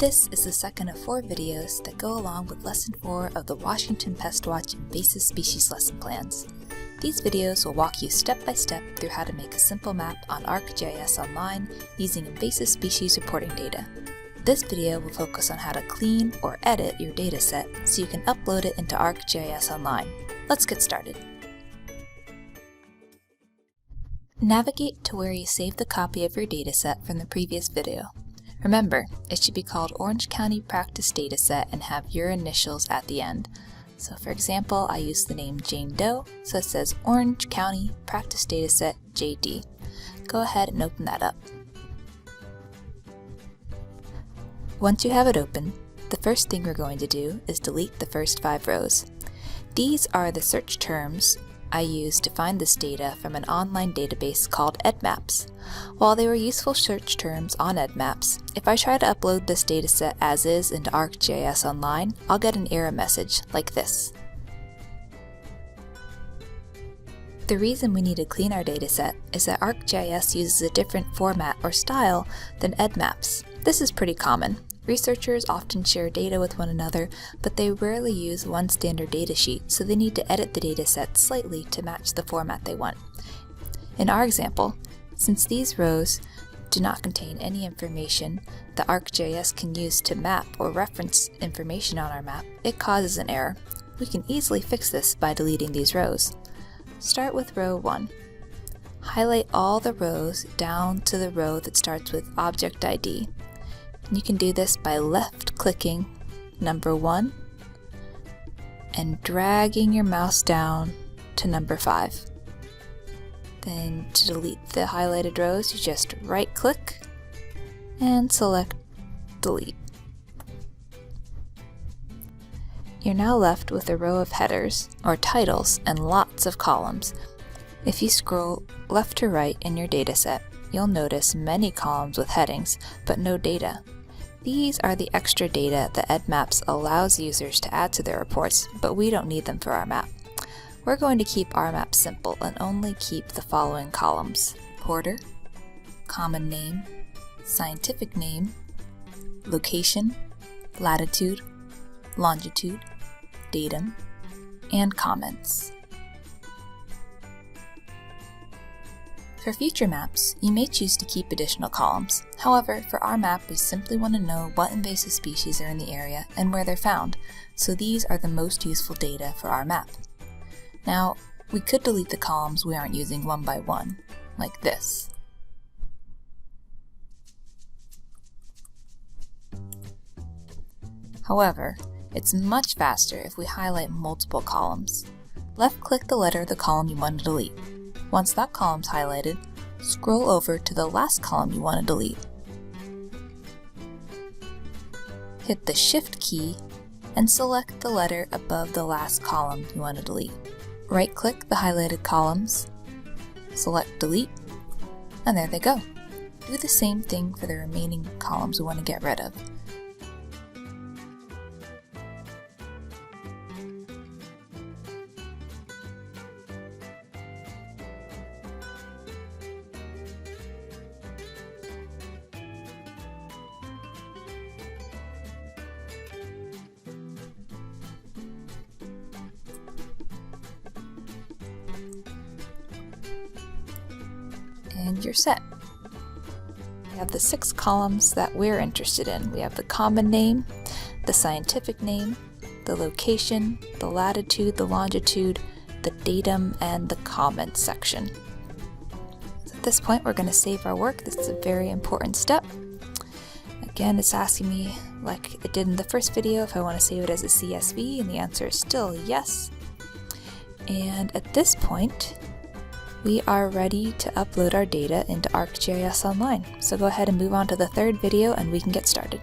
This is the second of 4 videos that go along with Lesson 4 of the Washington Pest Watch Invasive Species lesson plans. These videos will walk you step by step through how to make a simple map on ArcGIS Online using invasive species reporting data. This video will focus on how to clean or edit your dataset so you can upload it into ArcGIS Online. Let's get started. Navigate to where you saved the copy of your dataset from the previous video. Remember, it should be called Orange County Practice Dataset and have your initials at the end. So for example, I use the name Jane Doe, so it says Orange County Practice Dataset JD. Go ahead and open that up. Once you have it open, the first thing we're going to do is delete the first 5 rows. These are the search terms I used to find this data from an online database called EdMaps. While they were useful search terms on EdMaps, if I try to upload this dataset as is into ArcGIS Online, I'll get an error message like this. The reason we need to clean our dataset is that ArcGIS uses a different format or style than EdMaps. This is pretty common. Researchers often share data with one another, but they rarely use one standard datasheet, so they need to edit the dataset slightly to match the format they want. In our example, since these rows do not contain any information that ArcGIS can use to map or reference information on our map, it causes an error. We can easily fix this by deleting these rows. Start with row 1. Highlight all the rows down to the row that starts with Object ID. You can do this by left-clicking number 1 and dragging your mouse down to number 5. Then to delete the highlighted rows, you just right-click and select Delete. You're now left with a row of headers, or titles, and lots of columns. If you scroll left to right in your dataset, you'll notice many columns with headings, but no data. These are the extra data that EdMaps allows users to add to their reports, but we don't need them for our map. We're going to keep our map simple and only keep the following columns: reporter, common name, scientific name, location, latitude, longitude, datum, and comments. For future maps, you may choose to keep additional columns. However, for our map, we simply want to know what invasive species are in the area and where they're found, so these are the most useful data for our map. Now, we could delete the columns we aren't using one by one, like this. However, it's much faster if we highlight multiple columns. Left-click the letter of the column you want to delete. Once that column's highlighted, scroll over to the last column you want to delete. Hit the Shift key and select the letter above the last column you want to delete. Right-click the highlighted columns, select Delete, and there they go. Do the same thing for the remaining columns we want to get rid of. And you're set. We have the 6 columns that we're interested in. We have the common name, the scientific name, the location, the latitude, the longitude, the datum, and the comments section. So at this point, we're going to save our work. This is a very important step. Again, it's asking me, like it did in the first video, if I want to save it as a CSV, and the answer is still yes. And at this point, we are ready to upload our data into ArcGIS Online. So go ahead and move on to the 3rd video and we can get started.